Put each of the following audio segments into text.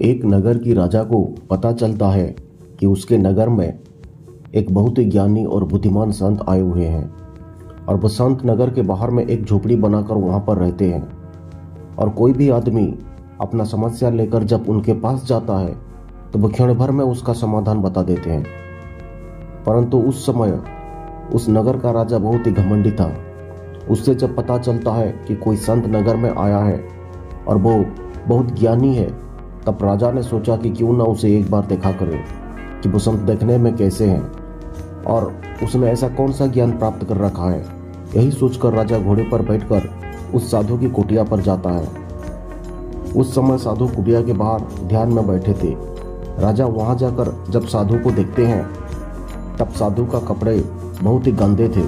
एक नगर की राजा को पता चलता है कि उसके नगर में एक बहुत ही ज्ञानी और बुद्धिमान संत आए हुए हैं और वह संत नगर के बाहर में एक झोपड़ी बनाकर वहाँ पर रहते हैं। और कोई भी आदमी अपना समस्या लेकर जब उनके पास जाता है तो वह क्षण भर में उसका समाधान बता देते हैं। परंतु उस समय उस नगर का राजा बहुत ही घमंडी था। उससे जब पता चलता है कि कोई संत नगर में आया है और वो बहुत ज्ञानी है, तब राजा ने सोचा कि क्यों ना उसे एक बार देखा करे कि वो संत देखने में कैसे हैं और उसने ऐसा कौन सा ज्ञान प्राप्त कर रखा है। यही सोचकर राजा घोड़े पर बैठकर उस साधु की कुटिया पर जाता है। उस समय साधु कुटिया के बाहर ध्यान में बैठे थे। राजा वहां जाकर जब साधु को देखते हैं तब साधु का कपड़े बहुत ही गंदे थे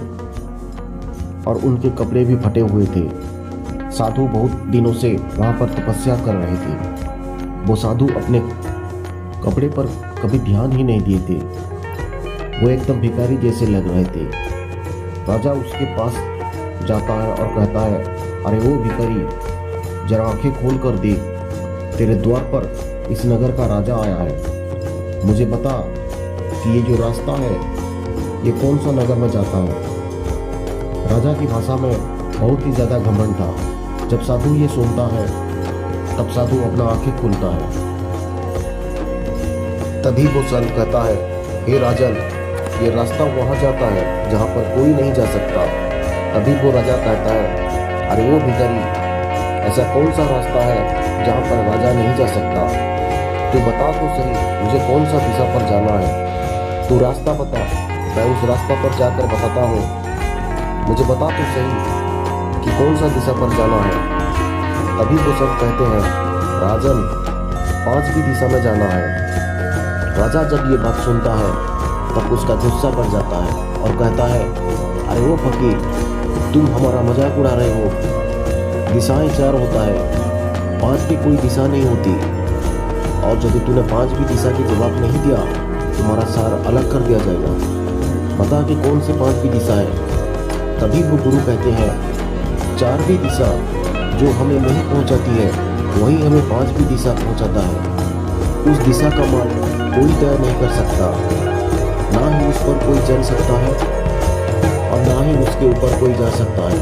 और उनके कपड़े भी फटे हुए थे। साधु बहुत दिनों से वहां पर तपस्या कर रहे थे। वो साधु अपने कपड़े पर कभी ध्यान ही नहीं दिए थे। वो एकदम भिखारी जैसे लग रहे थे। राजा उसके पास जाता है और कहता है, अरे वो भिखारी, जरा आंखें खोल कर देख, तेरे द्वार पर इस नगर का राजा आया है। मुझे बता कि ये जो रास्ता है ये कौन सा नगर में जाता है। राजा की भाषा में बहुत ही ज्यादा घमंड था। जब साधु ये सुनता है तब साधु अपना आंखें खोलता है। तभी वो संत कहता है, हे राजन, ये रास्ता वहां जाता है जहां पर कोई नहीं जा सकता। तभी वो राजा कहता है, अरे वो भिखारी, ऐसा कौन सा रास्ता है जहां पर राजा नहीं जा सकता। तू बता तो सही, मुझे कौन सा दिशा पर जाना है। तू रास्ता बता, मैं उस रास्ता पर जाकर बताता हूँ। मुझे बता तो सही कि कौन सा दिशा पर जाना है। तभी वो सब कहते हैं, राजन, 5वीं दिशा में जाना है। राजा जब ये बात सुनता है तब उसका गुस्सा बढ़ जाता है और कहता है, अरे वो फकीर, तुम हमारा मजाक उड़ा रहे हो। दिशाएं 4 होता है, 5 की कोई दिशा नहीं होती। और यदि तूने 5वीं दिशा की जवाब नहीं दिया तुम्हारा सार अलग कर दिया जाएगा। बता कि कौन सी 5वीं दिशा है। तभी वो गुरु कहते हैं, 4वीं दिशा जो हमें नहीं पहुंचाती है वही हमें 5वीं दिशा पहुंचाता है। उस दिशा का मार्ग कोई तय नहीं कर सकता, ना ही उस पर कोई चल सकता है और ना ही उसके ऊपर कोई जा सकता है।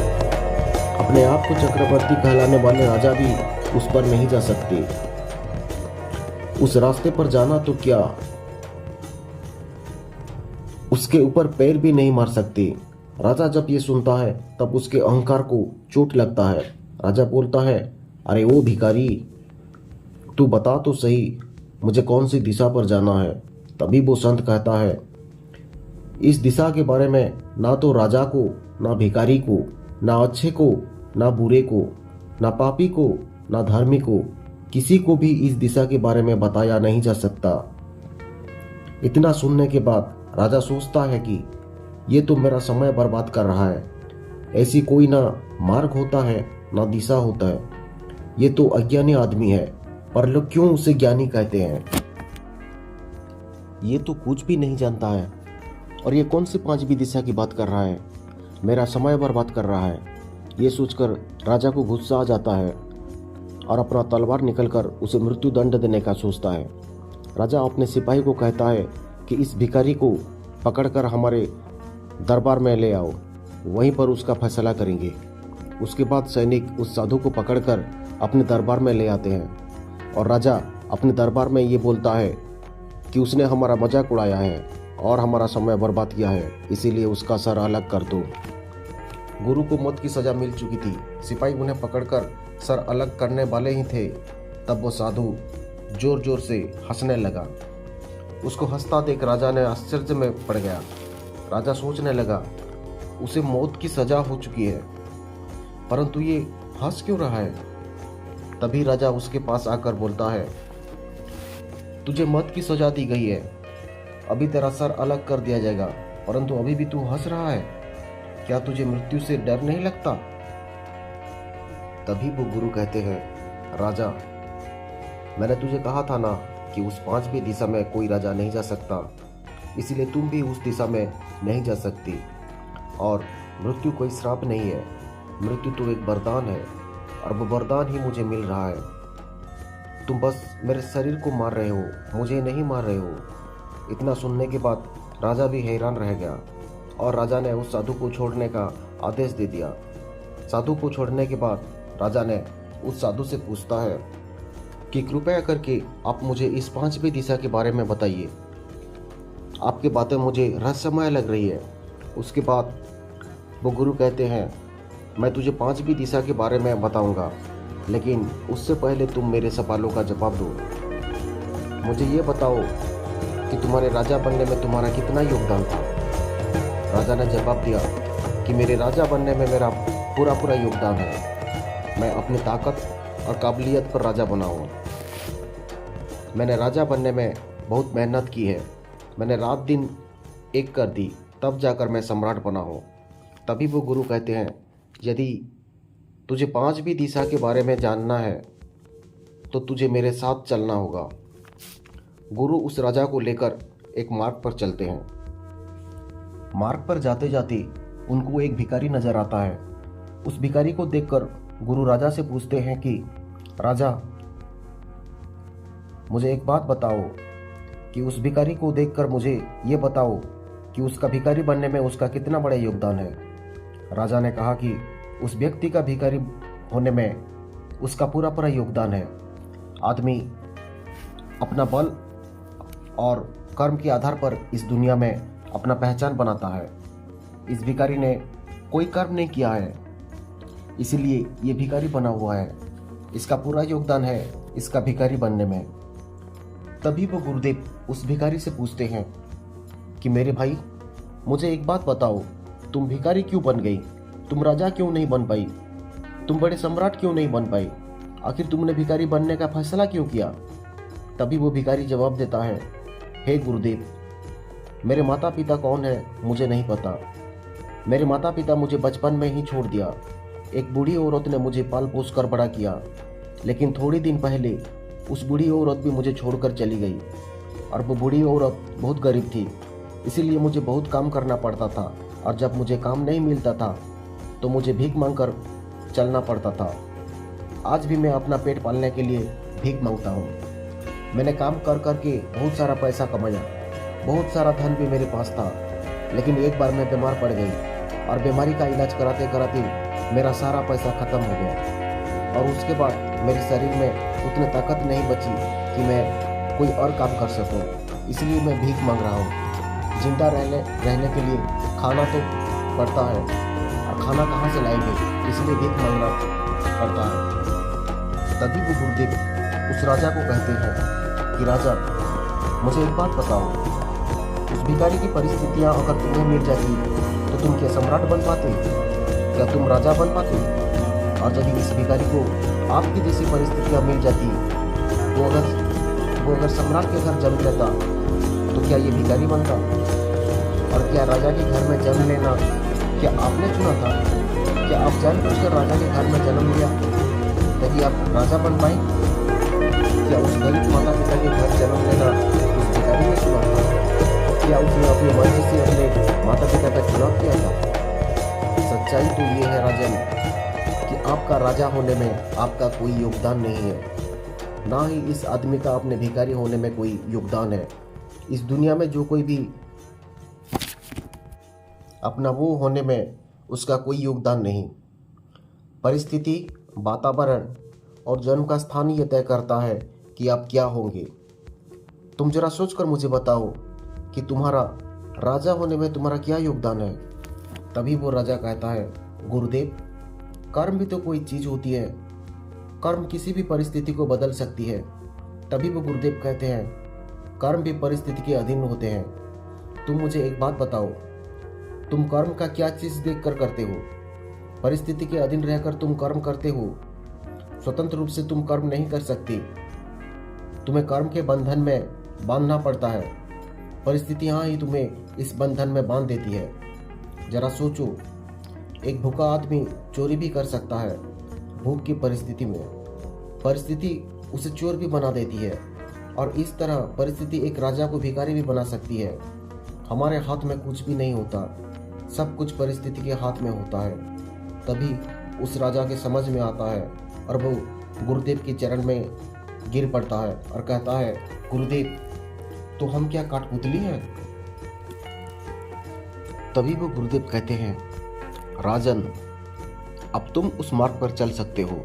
अपने आप को चक्रवर्ती कहलाने वाले राजा भी उस पर नहीं जा सकते। उस रास्ते पर जाना तो क्या, उसके ऊपर पैर भी नहीं मार सकते। राजा जब ये सुनता है तब उसके अहंकार को चोट लगता है। राजा बोलता है, अरे वो भिखारी, तू बता तो सही, मुझे कौन सी दिशा पर जाना है। तभी वो संत कहता है, इस दिशा के बारे में ना तो राजा को, ना भिखारी को, ना अच्छे को, ना बुरे को, ना पापी को, ना धार्मिक को, किसी को भी इस दिशा के बारे में बताया नहीं जा सकता। इतना सुनने के बाद राजा सोचता है कि ये तो मेरा समय बर्बाद कर रहा है। ऐसी कोई ना मार्ग होता है ना दिशा होता है। ये तो अज्ञानी आदमी है, पर लोग क्यों उसे ज्ञानी कहते हैं। ये तो कुछ भी नहीं जानता है और ये कौन सी 5वीं दिशा की बात कर रहा है, मेरा समय बर्बाद कर रहा है। ये सोचकर राजा को गुस्सा आ जाता है और अपना तलवार निकलकर उसे मृत्यु दंड देने का सोचता है। राजा अपने सिपाही को कहता है कि इस भिखारी को पकड़कर हमारे दरबार में ले आओ, वहीं पर उसका फैसला करेंगे। उसके बाद सैनिक उस साधु को पकड़कर अपने दरबार में ले आते हैं और राजा अपने दरबार में ये बोलता है कि उसने हमारा मजाक उड़ाया है और हमारा समय बर्बाद किया है, इसीलिए उसका सर अलग कर दो। गुरु को मौत की सजा मिल चुकी थी। सिपाही उन्हें पकड़कर सर अलग करने वाले ही थे, तब वो साधु जोर जोर से हंसने लगा। उसको हंसता देख राजा ने आश्चर्य में पड़ गया। राजा सोचने लगा, उसे मौत की सजा हो चुकी है, परंतु ये हंस क्यों रहा है। तभी राजा उसके पास आकर बोलता है, तुझे मौत की सजा दी गई है, अभी तेरा सर अलग कर दिया जाएगा, परंतु अभी भी तू हंस रहा है। क्या तुझे मृत्यु से डर नहीं लगता। तभी वो गुरु कहते हैं, राजा, मैंने तुझे कहा था ना कि उस 5वीं दिशा में कोई राजा नहीं जा सकता, इसलिए तुम भी उस दिशा में नहीं जा सकती। और मृत्यु कोई श्राप नहीं है, मृत्यु तो एक वरदान है और वो वरदान ही मुझे मिल रहा है। तुम बस मेरे शरीर को मार रहे हो, मुझे नहीं मार रहे हो। इतना सुनने के बाद राजा भी हैरान रह गया और राजा ने उस साधु को छोड़ने का आदेश दे दिया। साधु को छोड़ने के बाद राजा ने उस साधु से पूछता है कि कृपया करके आप मुझे इस 5वीं दिशा के बारे में बताइए। आपकी बातें मुझे रहस्यमय लग रही है। उसके बाद वो गुरु कहते हैं, मैं तुझे 5वीं दिशा के बारे में बताऊंगा, लेकिन उससे पहले तुम मेरे सवालों का जवाब दो। मुझे ये बताओ कि तुम्हारे राजा बनने में तुम्हारा कितना योगदान था। राजा ने जवाब दिया कि मेरे राजा बनने में मेरा पूरा योगदान है। मैं अपनी ताकत और काबिलियत पर राजा बना हूँ। मैंने राजा बनने में बहुत मेहनत की है। मैंने रात दिन एक कर दी, तब जाकर मैं सम्राट बना हूँ। तभी वो गुरु कहते हैं, यदि तुझे 5वीं दिशा के बारे में जानना है तो तुझे मेरे साथ चलना होगा। गुरु उस राजा को लेकर एक मार्ग पर चलते हैं। मार्ग पर जाते जाते उनको एक भिखारी नजर आता है। उस भिखारी को देखकर गुरु राजा से पूछते हैं कि राजा, मुझे एक बात बताओ कि उस भिखारी को देखकर मुझे ये बताओ कि उसका भिखारी बनने में उसका कितना बड़ा योगदान है। राजा ने कहा कि उस व्यक्ति का भिखारी होने में उसका पूरा योगदान है। आदमी अपना बल और कर्म के आधार पर इस दुनिया में अपना पहचान बनाता है। इस भिखारी ने कोई कर्म नहीं किया है, इसीलिए ये भिखारी बना हुआ है। इसका पूरा योगदान है इसका भिखारी बनने में। तभी वो गुरुदेव उस भिखारी से पूछते हैं कि मेरे भाई, मुझे एक बात बताओ, तुम भिखारी क्यों बन गई? तुम राजा क्यों नहीं बन पाई? तुम बड़े सम्राट क्यों नहीं बन पाई? आखिर तुमने भिखारी बनने का फैसला क्यों किया? तभी वो भिखारी जवाब देता है, हे गुरुदेव, मेरे माता पिता कौन है मुझे नहीं पता। मेरे माता पिता मुझे बचपन में ही छोड़ दिया। एक बूढ़ी औरत ने मुझे पाल पोस कर बड़ा किया, लेकिन थोड़ी दिन पहले उस बूढ़ी औरत भी मुझे छोड़कर चली गई। और वो बूढ़ी औरत बहुत गरीब थी, इसीलिए मुझे बहुत काम करना पड़ता था। और जब मुझे काम नहीं मिलता था तो मुझे भीख मांगकर चलना पड़ता था। आज भी मैं अपना पेट पालने के लिए भीख मांगता हूँ। मैंने काम कर कर के बहुत सारा पैसा कमाया, बहुत सारा धन भी मेरे पास था, लेकिन एक बार मैं बीमार पड़ गई और बीमारी का इलाज कराते कराते मेरा सारा पैसा खत्म हो गया। और उसके बाद मेरे शरीर में उतनी ताकत नहीं बची कि मैं कोई और काम कर सकूं। इसलिए मैं भीख मांग रहा हूँ। जिंदा रहने के लिए खाना तो पड़ता है, और खाना कहाँ से लाएंगे, इसलिए भीख मांगना पड़ता है। तभी वो गुरुदेव उस राजा को कहते हैं कि राजा, मुझे एक बात बताओ, उस भिखारी की परिस्थितियाँ अगर तुम्हें मिल जाती तो तुम क्या सम्राट बन पाते? क्या तुम राजा बन पाते? और यदि इस भिखारी को आपकी जैसी परिस्थितियाँ मिल जाती, वो अगर सम्राट के घर जन्म लेता तो क्या ये भिखारी बनता? और क्या राजा के घर में जन्म लेना क्या आपने चुना था? क्या आप जानबूझकर राजा के घर में जन्म लिया तभी आप राजा बन पाए? क्या उस गरीब माता पिता के घर जन्म लेना उस भिखारी ने चुना था? क्या उसने अपनी मर्जी से अपने माता पिता का चुनाव किया था? सच्चाई तो ये है राजन कि आपका राजा होने में आपका कोई योगदान नहीं है, ना ही इस आदमी का अपने भिखारी होने में कोई योगदान है। इस दुनिया में जो कोई भी अपना वो होने में उसका कोई योगदान नहीं। परिस्थिति, वातावरण और जन्म का स्थान ये तय करता है कि आप क्या होंगे। तुम जरा सोचकर मुझे बताओ कि तुम्हारा राजा होने में तुम्हारा क्या योगदान है। तभी वो राजा कहता है, गुरुदेव, कर्म भी तो कोई चीज होती है। कर्म किसी भी परिस्थिति को बदल सकती है। तभी वो गुरुदेव कहते हैं, कर्म भी परिस्थिति के अधीन होते हैं। तुम मुझे एक बात बताओ, तुम कर्म का क्या चीज देखकर करते हो? परिस्थिति के अधीन रहकर तुम कर्म करते हो, स्वतंत्र रूप से तुम कर्म नहीं कर सकते। तुम्हें कर्म के बंधन में बांधना पड़ता है। परिस्थितियां ही तुम्हें इस बंधन में बांध देती है। जरा सोचो, एक भूखा आदमी चोरी भी कर सकता है। भूख की परिस्थिति में परिस्थिति उसे चोर भी बना देती है, और इस तरह परिस्थिति एक राजा को भिखारी भी बना सकती है। हमारे हाथ में कुछ भी नहीं होता, सब कुछ परिस्थिति के हाथ में होता है। तभी उस राजा के समझ में आता है और वो गुरुदेव के चरण में गिर पड़ता है और कहता है, गुरुदेव तो हम क्या काठपुतली हैं? तभी वो गुरुदेव कहते हैं, राजन अब तुम उस मार्ग पर चल सकते हो,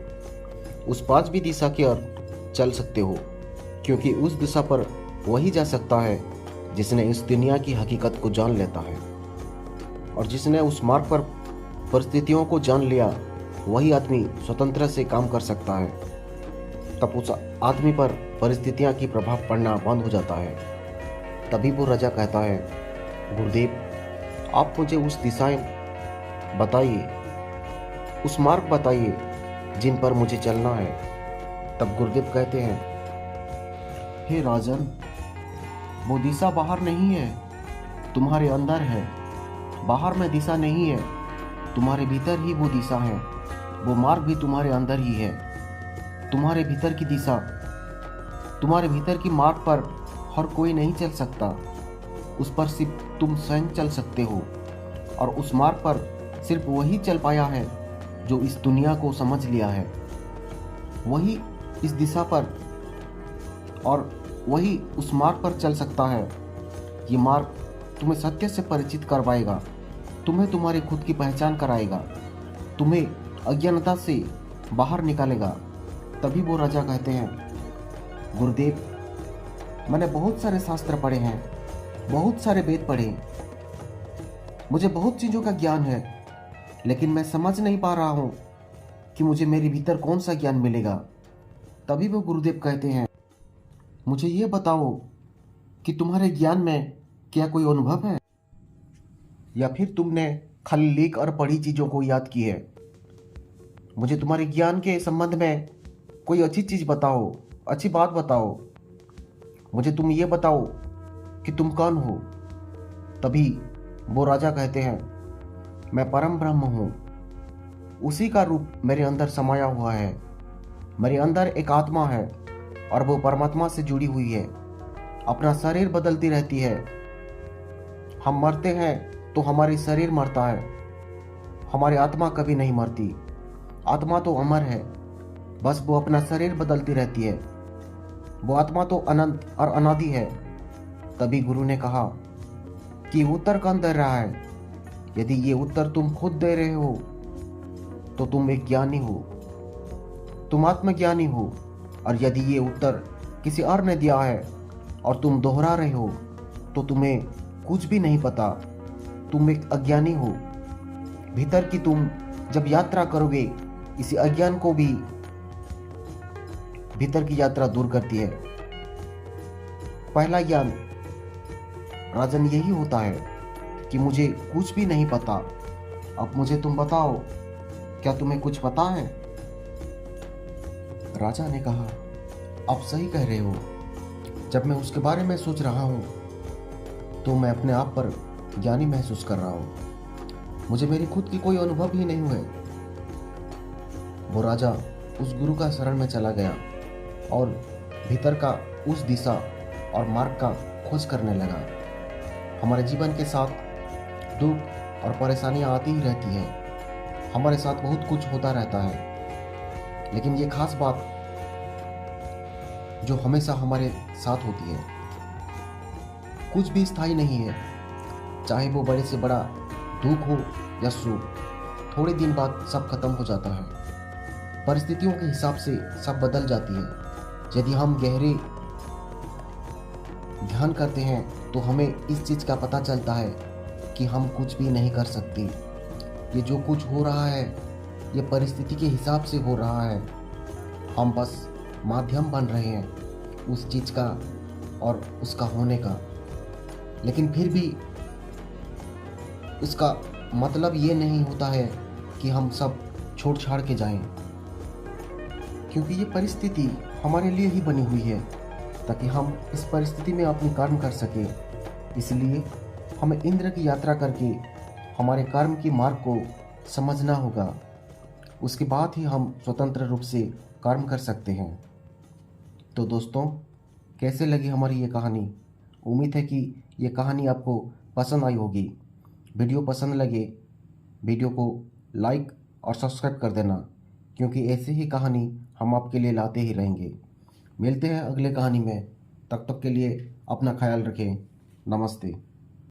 उस 5वीं दिशा की ओर चल सकते हो, क्योंकि उस दिशा पर वही जा सकता है जिसने इस दुनिया की हकीकत को जान लेता है, और जिसने उस मार्ग पर परिस्थितियों को जान लिया वही आदमी स्वतंत्रता से काम कर सकता है। तब उस आदमी पर परिस्थितियां की प्रभाव पड़ना बंद हो जाता है। तभी वो राजा कहता है, गुरुदेव आप मुझे उस दिशाएं बताइए, उस मार्ग बताइए जिन पर मुझे चलना है। तब गुरुदेव कहते हैं, हे राजन वो दिशा बाहर नहीं है, तुम्हारे अंदर है। बाहर में दिशा नहीं है, तुम्हारे भीतर ही वो दिशा है। वो मार्ग भी तुम्हारे अंदर ही है। तुम्हारे भीतर की दिशा, तुम्हारे भीतर की मार्ग पर हर कोई नहीं चल सकता, उस पर सिर्फ तुम स्वयं चल सकते हो, और उस मार्ग पर सिर्फ वही चल पाया है जो इस दुनिया को समझ लिया है। वही इस दिशा पर और वही उस मार्ग पर चल सकता है। ये मार्ग तुम्हें सत्य से परिचित करवाएगा, तुम्हें तुम्हारी खुद की पहचान कराएगा, तुम्हें अज्ञानता से बाहर निकालेगा। तभी वो राजा कहते हैं, गुरुदेव मैंने बहुत सारे शास्त्र पढ़े हैं, बहुत सारे वेद पढ़े, मुझे बहुत चीज़ों का ज्ञान है, लेकिन मैं समझ नहीं पा रहा हूँ कि मुझे मेरे भीतर कौन सा ज्ञान मिलेगा। तभी वो गुरुदेव कहते हैं, मुझे ये बताओ कि तुम्हारे ज्ञान में क्या कोई अनुभव है, या फिर तुमने खाली लिख और पढ़ी चीज़ों को याद की है। मुझे तुम्हारे ज्ञान के संबंध में कोई अच्छी चीज़ बताओ, अच्छी बात बताओ। मुझे तुम ये बताओ कि तुम कौन हो। तभी वो राजा कहते हैं, मैं परम ब्रह्म हूँ, उसी का रूप मेरे अंदर समाया हुआ है। मेरे अंदर एक आत्मा है और वो परमात्मा से जुड़ी हुई है। अपना शरीर बदलती रहती है। हम मरते हैं तो हमारी शरीर मरता है, हमारी आत्मा कभी नहीं मरती। आत्मा तो अमर है, बस वो अपना शरीर बदलती रहती है। वो आत्मा तो अनंत और अनादि है। तभी गुरु ने कहा कि उत्तर कौन दे रहा है? यदि ये उत्तर तुम खुद दे रहे हो तो तुम एक ज्ञानी हो, तुम आत्मज्ञानी हो। और यदि ये उत्तर किसी और ने दिया है और तुम दोहरा रहे हो तो तुम्हें कुछ भी नहीं पता, तुम एक अज्ञानी हो। भीतर की तुम जब यात्रा करोगे, इसी अज्ञान को भी भीतर की यात्रा दूर करती है। पहला ज्ञान राजन यही होता है कि मुझे कुछ भी नहीं पता। अब मुझे तुम बताओ, क्या तुम्हें कुछ पता है? राजा ने कहा, आप सही कह रहे हो। जब मैं उसके बारे में सोच रहा हूँ तो मैं अपने आप पर ज्ञानी महसूस कर रहा हूँ। मुझे मेरी खुद की कोई अनुभव ही नहीं हुए। वो राजा उस गुरु का शरण में चला गया और भीतर का उस दिशा और मार्ग का खोज करने लगा। हमारे जीवन के साथ दुख और परेशानियां आती ही रहती हैं। हमारे साथ बहुत कुछ होता रहता है, लेकिन ये खास बात जो हमेशा हमारे साथ होती है, कुछ भी स्थायी नहीं है। चाहे वो बड़े से बड़ा दुख हो या सुख, थोड़े दिन बाद सब खत्म हो जाता है। परिस्थितियों के हिसाब से सब बदल जाती है। यदि हम गहरे ध्यान करते हैं तो हमें इस चीज़ का पता चलता है कि हम कुछ भी नहीं कर सकते। ये जो कुछ हो रहा है ये परिस्थिति के हिसाब से हो रहा है। हम बस माध्यम बन रहे हैं उस चीज़ का और उसका होने का, लेकिन फिर भी उसका मतलब ये नहीं होता है कि हम सब छोड़ छाड़ के जाएं, क्योंकि ये परिस्थिति हमारे लिए ही बनी हुई है ताकि हम इस परिस्थिति में अपनी कर्म कर सकें। इसलिए हमें इंद्र की यात्रा करके हमारे कर्म की मार्ग को समझना होगा। उसके बाद ही हम स्वतंत्र रूप से कर्म कर सकते हैं। तो दोस्तों, कैसे लगी हमारी ये कहानी? उम्मीद है कि ये कहानी आपको पसंद आई होगी। वीडियो पसंद लगे वीडियो को लाइक और सब्सक्राइब कर देना, क्योंकि ऐसे ही कहानी हम आपके लिए लाते ही रहेंगे। मिलते हैं अगले कहानी में। तब तक के लिए अपना ख्याल रखें। नमस्ते।